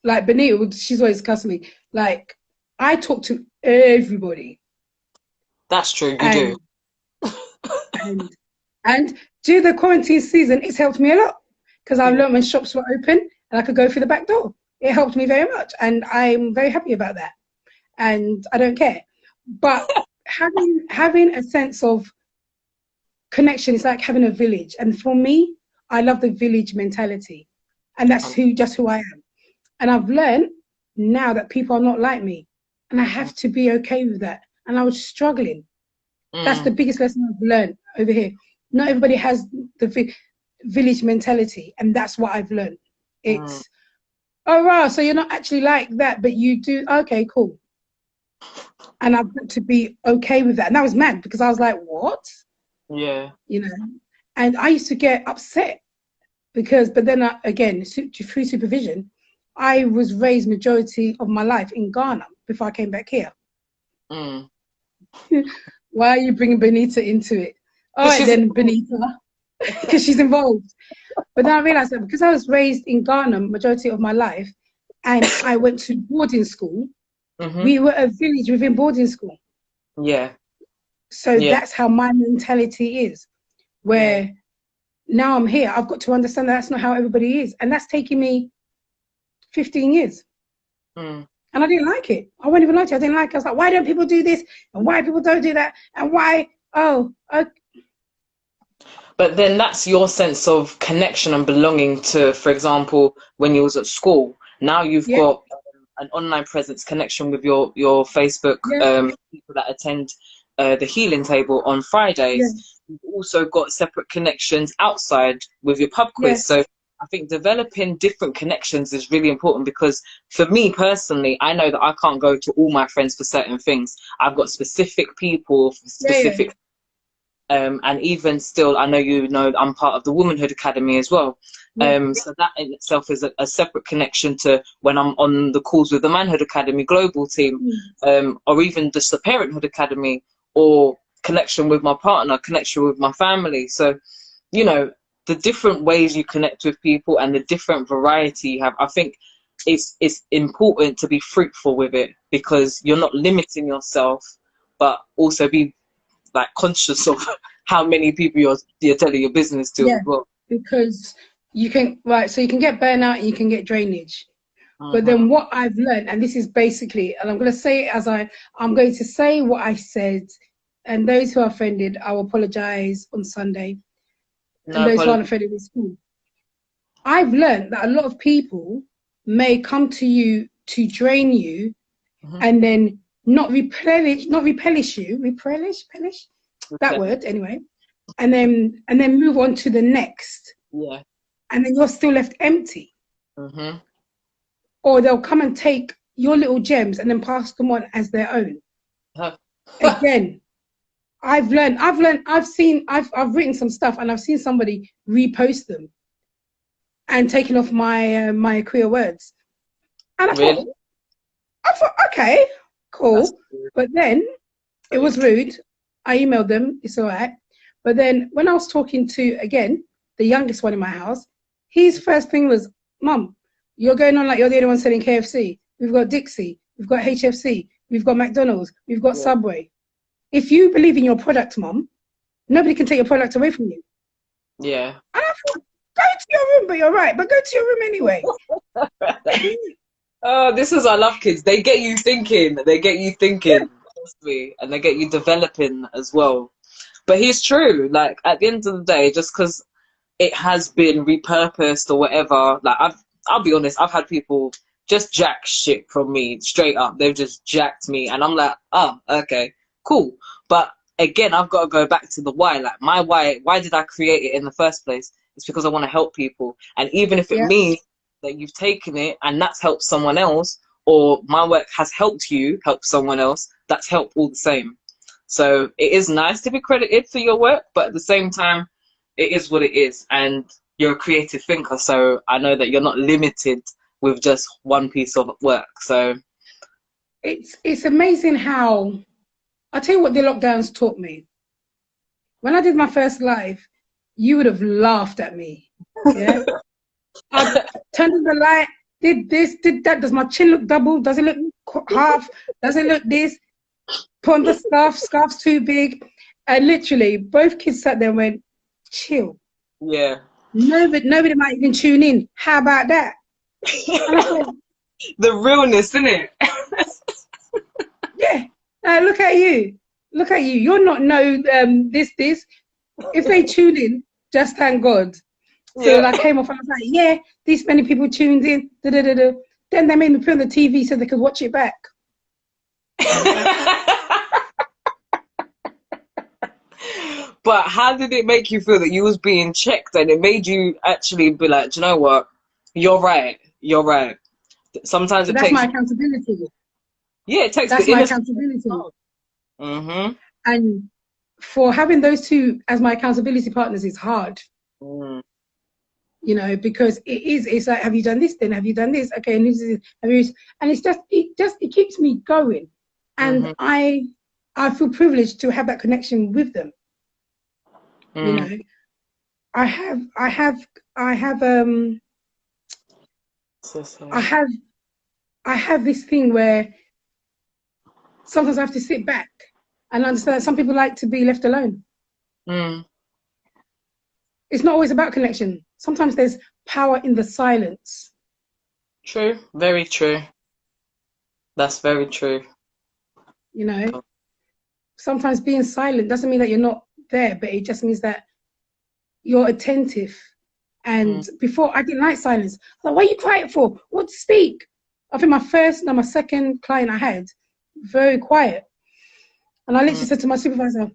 like Benita, she's always cussing me. Like, I talk to everybody. That's true, you do. And during the quarantine season, it's helped me a lot because I've learned when shops were open and I could go through the back door. It helped me very much, and I'm very happy about that. And I don't care. But having a sense of connection is like having a village. And for me, I love the village mentality, and that's just who I am. And I've learned now that people are not like me, and I have to be okay with that. And I was struggling. That's the biggest lesson I've learned over here. Not everybody has the village mentality, and that's what I've learned. It's, oh, wow, so you're not actually like that, but you do. Okay, cool. And I've got to be okay with that. And I was mad because I was like, what? Yeah. You know, and I used to get upset because, but then again, through supervision, I was raised majority of my life in Ghana before I came back here. Why are you bringing Benita into it? All right then, Benita, because she's involved. But then I realized that because I was raised in Ghana majority of my life, and I went to boarding school, we were a village within boarding school. Yeah. So that's how my mentality is, where now I'm here, I've got to understand that's not how everybody is. And that's taken me 15 years. And I didn't like it. I wouldn't even like it. I didn't like it. I was like, why don't people do this? And why people don't do that? And why? But then that's your sense of connection and belonging to, for example, when you was at school. Now you've got an online presence, connection with your Facebook people that attend the healing table on Fridays. You've also got separate connections outside with your pub quiz. So I think developing different connections is really important, because for me personally, I know that I can't go to all my friends for certain things. I've got specific people for specific and even still, I know you know I'm part of the Womanhood Academy as well. So that in itself is a separate connection to when I'm on the calls with the Manhood Academy global team, or even just the Parenthood Academy, or connection with my partner, connection with my family. So, you know, the different ways you connect with people and the different variety you have, I think it's important to be fruitful with it, because you're not limiting yourself, but also be like conscious of how many people you're telling your business to as well. Because you can, so you can get burnout and you can get drainage. But then what I've learned, and this is basically, and I'm going to say it as I'm going to say what I said, and those who are offended, I will apologize on Sunday. And those who aren't offended in school. I've learned that a lot of people may come to you to drain you, and then not replenish that word anyway, and then move on to the next. And then you're still left empty. Or they'll come and take your little gems and then pass them on as their own. Again, I've written some stuff, and I've seen somebody repost them and taken off my queer words. And I thought, okay, cool. But then it was rude. I emailed them, it's all right. But then when I was talking to, again, the youngest one in my house, his first thing was, Mum, you're going on like you're the only one selling KFC. We've got Dixie, we've got HFC, we've got McDonald's, we've got Subway. If you believe in your product, Mum, nobody can take your product away from you. And I thought, go to your room, but you're right, but go to your room anyway. Oh, this is, I love kids. They get you thinking. Trust me, and they get you developing as well. But he's true. Like, at the end of the day, just because it has been repurposed or whatever, like, I'll be honest, I've had people just jack shit from me straight up. They've just jacked me, and I'm like, oh, okay, cool. But again, I've got to go back to the why. Like, my why did I create it in the first place? It's because I want to help people. And even if it means that you've taken it and that's helped someone else, or my work has helped you help someone else, that's help all the same. So it is nice to be credited for your work, but at the same time, it is what it is. And you're a creative thinker, so I know that you're not limited with just one piece of work. So it's amazing how, I'll tell you what the lockdowns taught me. When I did my first live, you would have laughed at me. Yeah. I turned on the light, did this, did that. Does my chin look double? Does it look half? Does it look this? Put on the scarf's too big. And literally, both kids sat there and went, chill. yeah. Nobody might even tune in. How about that? And I went, The realness, isn't it? yeah. Look at you. Look at you. You're not this. If they tune in, just thank God. So Yeah. I came off and I was like, yeah, these many people tuned in. Da, da, da, da. Then they made me put on the TV so they could watch it back. But how did it make you feel that you was being checked, and it made you actually be like, do you know what? You're right. You're right. Sometimes So it that's takes. my accountability. Yeah, it takes That's the my inner. accountability. Mm-hmm. And for having those two as my accountability partners is hard. Mm. You know, because it's like, have you done this then? Have you done this? Okay, and this is, and it keeps me going. And Mm-hmm. I feel privileged to have that connection with them. You know, I have this thing where sometimes I have to sit back and understand some people like to be left alone. Mm. It's not always about connection. Sometimes there's power in the silence. True. Very true. That's very true. You know, sometimes being silent doesn't mean that you're not there, but it just means that you're attentive. And before, I didn't like silence. I thought, what are you quiet for? What to speak? I think my second client I had, very quiet. And I literally said to my supervisor,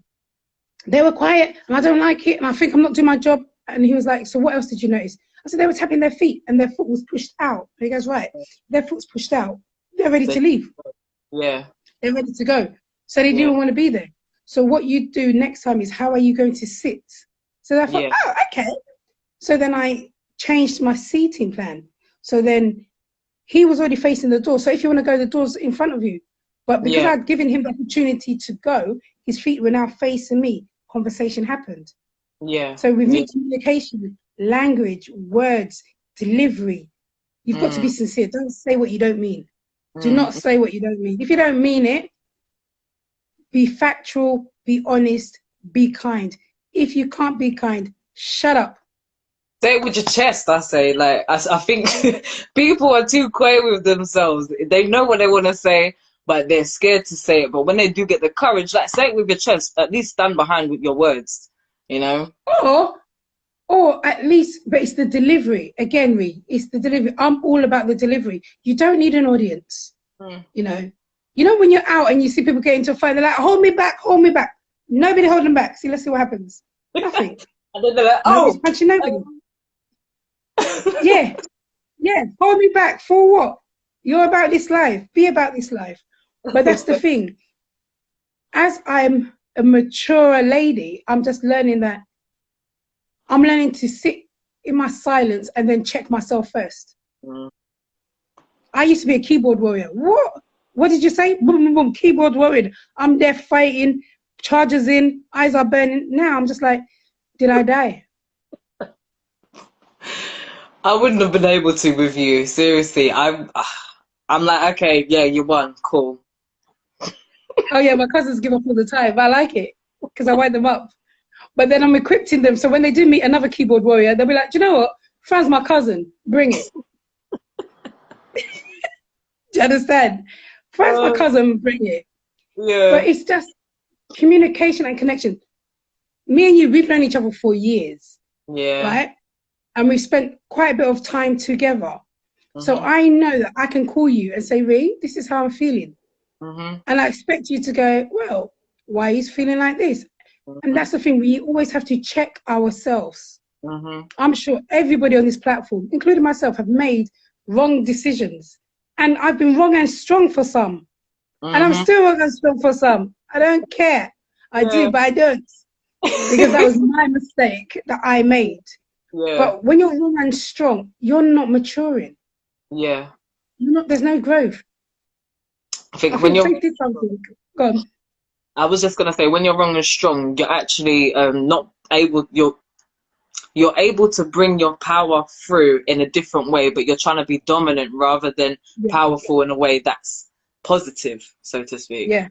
they were quiet and I don't like it and I think I'm not doing my job. And he was like, so what else did you notice? I said, they were tapping their feet and their foot was pushed out. And he goes, right, their foot's pushed out. They're ready to leave. Yeah. They're ready to go. So they didn't want to be there. So what you do next time is, how are you going to sit? So I thought, oh, okay. So then I changed my seating plan. So then he was already facing the door. So if you want to go, the door's in front of you. But because I'd given him the opportunity to go, his feet were now facing me. Conversation happened. Yeah. So with me, communication, language, words, delivery, you've got to be sincere. Don't say what you don't mean. Do not say what you don't mean. If you don't mean it, be factual, be honest, be kind. If you can't be kind, shut up. Say it with your chest, I say. Like, I think people are too quiet with themselves. They know what they want to say, but they're scared to say it. But when they do get the courage, like, say it with your chest. At least stand behind with your words, you know? Or at least, but it's the delivery. Again, it's the delivery. I'm all about the delivery. You don't need an audience, you know? You know, when you're out and you see people get into a fight, they're like, hold me back, hold me back. Nobody hold them back. See, let's see what happens. Nothing. And then they're like, nobody's punching nobody. Yeah. Hold me back for what? You're about this life. Be about this life. But that's the thing. As I'm a mature lady, I'm just learning that I'm learning to sit in my silence and then check myself first. I used to be a keyboard warrior. What did you say? Boom, boom, boom. Keyboard warrior. I'm there fighting, charges in, eyes are burning. Now I'm just like, did I die? I wouldn't have been able to with you. Seriously, I'm like, okay, yeah, you won, cool. Oh yeah, my cousins give up all the time. I like it because I wind them up. But then I'm equipping them, so when they do meet another keyboard warrior, they'll be like, do you know what? Fran's my cousin. Bring it. Do you understand? Fran's my cousin. Bring it. Yeah. But it's just communication and connection. Me and you, we've known each other for years. Yeah. Right? And we've spent quite a bit of time together. So I know that I can call you and say, Ree, this is how I'm feeling. And I expect you to go, well, why he's feeling like this? And that's the thing, we always have to check ourselves. I'm sure everybody on this platform, including myself, have made wrong decisions. And I've been wrong and strong for some. And I'm still wrong and strong for some. I don't care. I do, but I don't. Because that was my mistake that I made. Yeah. But when you're young and strong, you're not maturing. Yeah. There's no growth. I think when Faith you're, did something. Go on. I was just gonna say, when you're wrong and strong, you're actually not able. You're able to bring your power through in a different way, but you're trying to be dominant rather than powerful in a way that's positive, so to speak. Yeah.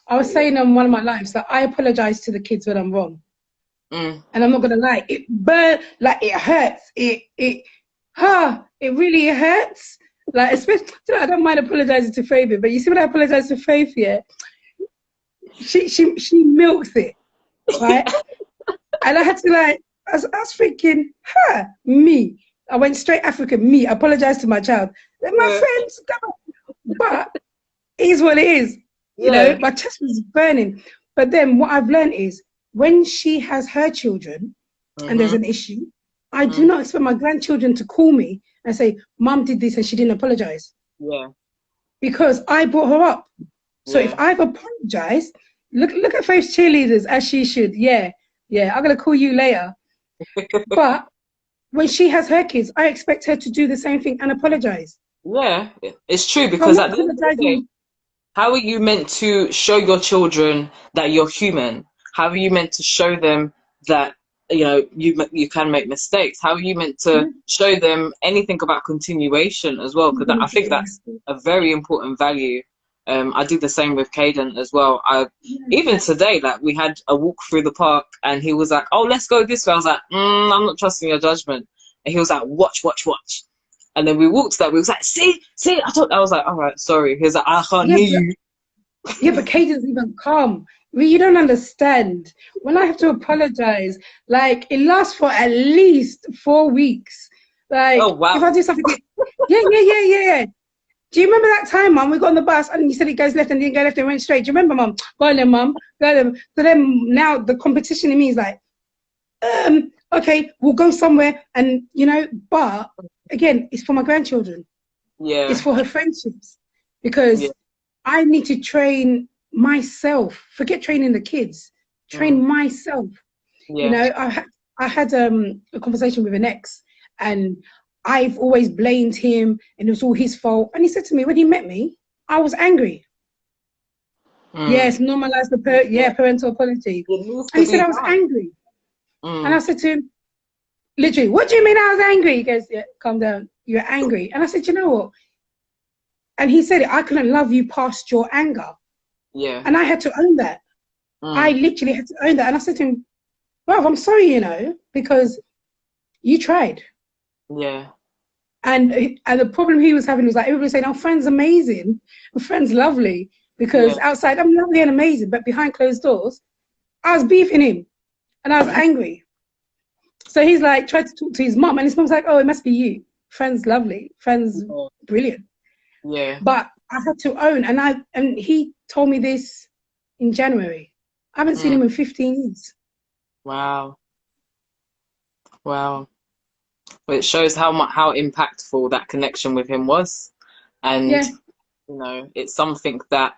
I was saying on one of my lives that I apologize to the kids when I'm wrong. And I'm not gonna lie, it hurts. It really hurts. Like, especially, I don't mind apologizing to Faith, but you see when I apologize to Faith, she milks it, right? And I had to I was thinking, me. I went straight African, me. I apologized to my child. Then my friends, but it is what it is. You know, my chest was burning. But then what I've learned is when she has her children and there's an issue, I do not expect my grandchildren to call me and say, Mum did this and she didn't apologize. Yeah. Because I brought her up. So if I've apologized, look at Faith's cheerleaders as she should. Yeah, I'm going to call you later. But when she has her kids, I expect her to do the same thing and apologize. Yeah, it's true, because at the end of the day, how are you meant to show your children that you're human? How are you meant to show them that, you know, you can make mistakes? How are you meant to show them anything about continuation as well? Because I think that's a very important value. I do the same with Caden as well. Even today, like, we had a walk through the park and he was like, oh, let's go this way. I was like, I'm not trusting your judgment. And he was like, watch. And then we walked that. We was like, see. I was like, all right, sorry. He was like, I can't hear you. Yeah, but Caden's even calm. You don't understand. When I have to apologize, like, it lasts for at least 4 weeks. Like, oh, wow. If I do something, yeah. Do you remember that time, Mum? We got on the bus and you said it goes left and didn't go left and went straight. Do you remember, Mum? Go on then, Mum. Go then. So then now the competition in me is like, okay, we'll go somewhere, and you know, but again, it's for my grandchildren. Yeah. It's for her friendships. Because I need to train myself. Forget training the kids. Train myself. Yeah. You know, I had a conversation with an ex, and I've always blamed him and it was all his fault. And he said to me, when he met me, I was angry. Yes, normalize the parental apology. And he said, I was angry. And I said to him, literally, what do you mean I was angry? He goes, yeah, calm down. You're angry. And I said, you know what? And he said, I couldn't love you past your anger. Yeah. And I had to own that. I literally had to own that. And I said to him, well, I'm sorry, you know, because you tried. Yeah. And the problem he was having was like, everybody was saying, oh, Fran's amazing. Fran's lovely. Because outside, I'm lovely and amazing. But behind closed doors, I was beefing him. And I was angry. So he's like, tried to talk to his mum. And his mum's like, oh, it must be you. Fran's lovely. Fran's brilliant. Yeah. But I had to own. And he told me this in January. I haven't seen him in 15 years. Wow. Well, it shows how impactful that connection with him was. And, you know, it's something that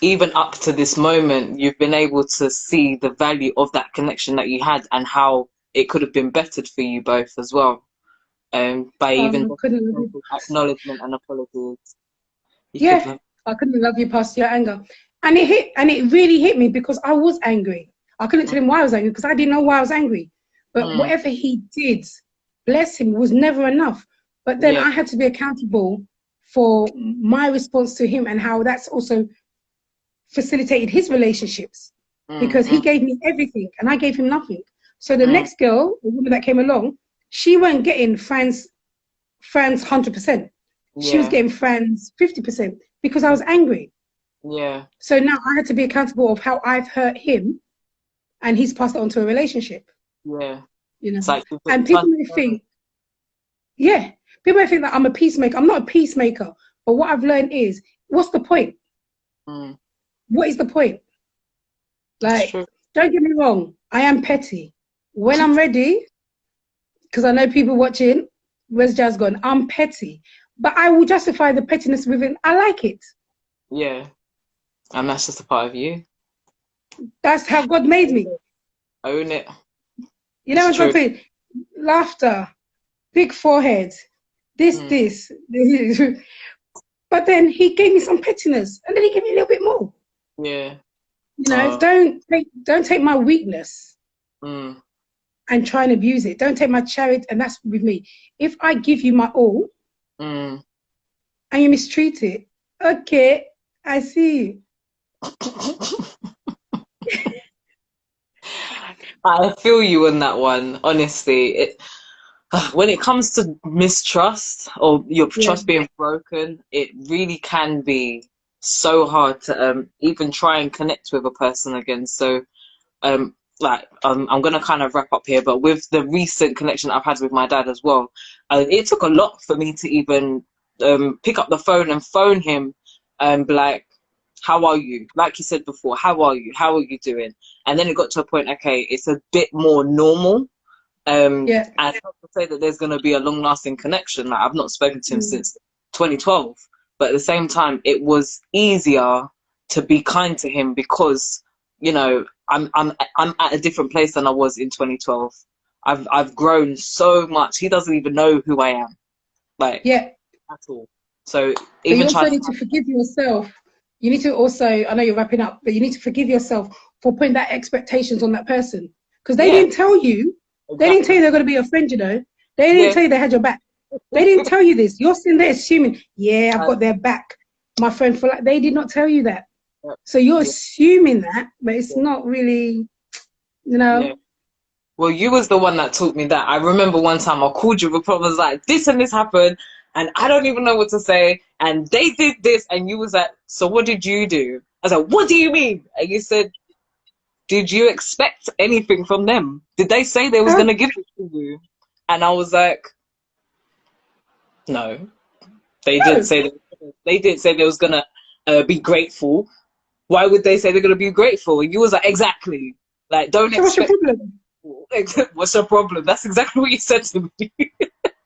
even up to this moment, you've been able to see the value of that connection that you had and how it could have been bettered for you both as well. By even acknowledgement and apologies. I couldn't love you past your anger. And it really hit me because I was angry. I couldn't tell him why I was angry because I didn't know why I was angry. But whatever he did, bless him, was never enough. But then I had to be accountable for my response to him and how that's also facilitated his relationships because he gave me everything and I gave him nothing. So the next girl, the woman that came along, she wasn't getting Fran's 100%. She was getting Fran's 50% because I was angry. Yeah. So now I had to be accountable of how I've hurt him and he's passed it on to a relationship. Yeah. You know, like, and people may think, people may think that I'm a peacemaker. I'm not a peacemaker. But what I've learned is, what's the point? What is the point? Like, don't get me wrong, I am petty. When I'm ready, because I know people watching, where's Jazz gone? I'm petty. But I will justify the pettiness within. I like it. Yeah. And that's just a part of you. That's how God made me. Own it. You know It's what I'm true. saying? Laughter, big forehead, this. But then he gave me some pettiness, and then he gave me a little bit more. Yeah. You know, don't take my weakness Mm. and try and abuse it. Don't take my charity, and that's with me. If I give you my all Mm. and you mistreat it, okay, I see you. I feel you on that one, honestly. When it comes to mistrust or your Yeah, trust being broken, it really can be so hard to even try and connect with a person again. So I'm gonna kind of wrap up here, but with the recent connection I've had with my dad as well, it took a lot for me to even pick up the phone and phone him and be like, how are you? Like you said before, how are you? How are you doing? And then it got to a point, okay, it's a bit more normal. yeah. And not to say that there's going to be a long-lasting connection. Like, I've not spoken to him Mm. since 2012, but at the same time, it was easier to be kind to him because, you know, I'm at a different place than I was in 2012. I've grown so much. He doesn't even know who I am, like, Yeah. at all. So But you even also trying need to, to forgive yourself. You need to also, I know you're wrapping up, but you need to forgive yourself for putting that expectations on that person. Because they yeah, didn't tell you, they didn't tell exactly, you they're going to be your friend, you know. They didn't yeah. tell you they had your back. They didn't tell you this. You're sitting there assuming, yeah, I've got their back, my friend for like, they did not tell you that. So you're Yeah, assuming that, but it's yeah, not really, you yeah. know. Well, you was the one that taught me that. I remember one time I called you with problems like this and this happened, and I don't even know what to say, and they did this, and you was like, so what did you do? I was like, what do you mean? And you said, did you expect anything from them? Did they say they was Huh? gonna give it to you? And I was like, no, they didn't No. say they didn't say they was gonna be grateful. Why would they say they're gonna be grateful? And you was like, exactly. Like, don't So what's your expect. problem? What's your problem? That's exactly what you said to me.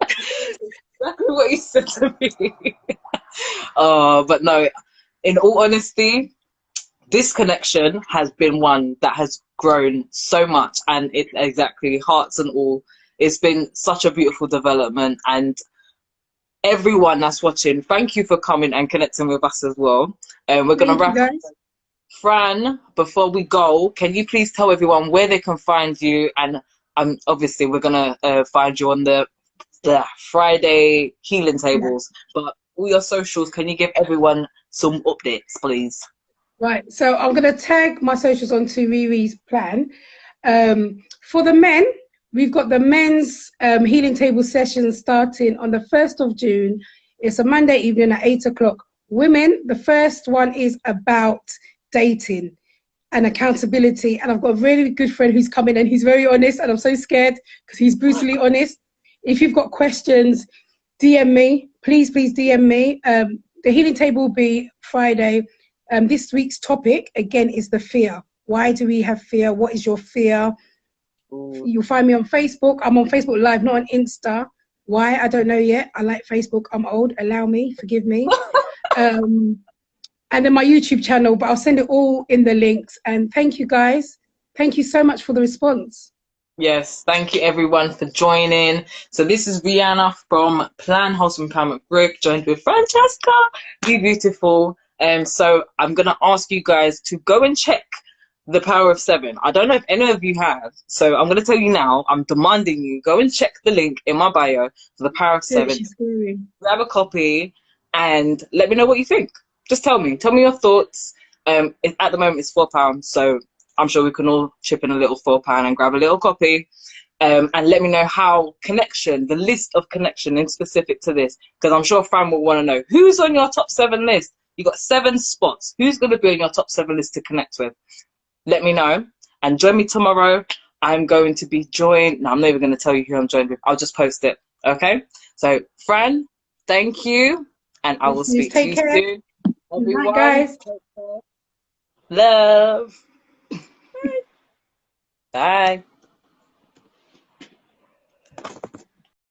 Exactly what you said to me. But no, in all honesty, this connection has been one that has grown so much, and it exactly hearts and all. It's been such a beautiful development, and everyone that's watching, thank you for coming and connecting with us as well. And we're gonna Thank you, wrap up. guys. Fran, before we go, can you please tell everyone where they can find you? And obviously, we're gonna find you on the Friday healing Yeah. tables. But all your socials, can you give everyone some updates, please? Right. So I'm going to tag my socials onto Riri's plan. For the men, we've got the men's healing table session starting on the 1st of June. It's a Monday evening at 8 o'clock. Women, the first one is about dating and accountability. And I've got a really good friend who's coming and he's very honest. And I'm so scared because he's brutally honest. If you've got questions, DM me. Please DM me. The healing table will be Friday. This week's topic, again, is the fear. Why do we have fear? What is your fear? Ooh. You'll find me on Facebook. I'm on Facebook Live, not on Insta. Why? I don't know yet. I like Facebook. I'm old. Allow me. Forgive me. And then my YouTube channel, but I'll send it all in the links. And thank you, guys. Thank you so much for the response. Yes, thank you everyone for joining. So this is Rhyana from Plan Wholesome Empowerment Group, joined with Francesca. You beautiful. So I'm gonna ask you guys to go and check the Power of Seven. I don't know if any of you have, so I'm gonna tell you now. I'm demanding you go and check the link in my bio for the Power of Yeah, Seven. she's screaming. Grab a copy and let me know what you think. Just tell me your thoughts. At the moment it's £4, so I'm sure we can all chip in a little £4 and grab a little copy. And let me know how connection, the list of connection in specific to this, because I'm sure Fran will want to know who's on your top 7 list. You got 7 spots. Who's going to be on your top 7 list to connect with? Let me know and join me tomorrow. I'm going to be joined. No, I'm not even going to tell you who I'm joined with. I'll just post it. Okay. So, Fran, thank you, and I will speak to Take you care. soon. Good night, Everyone, guys. love. Bye.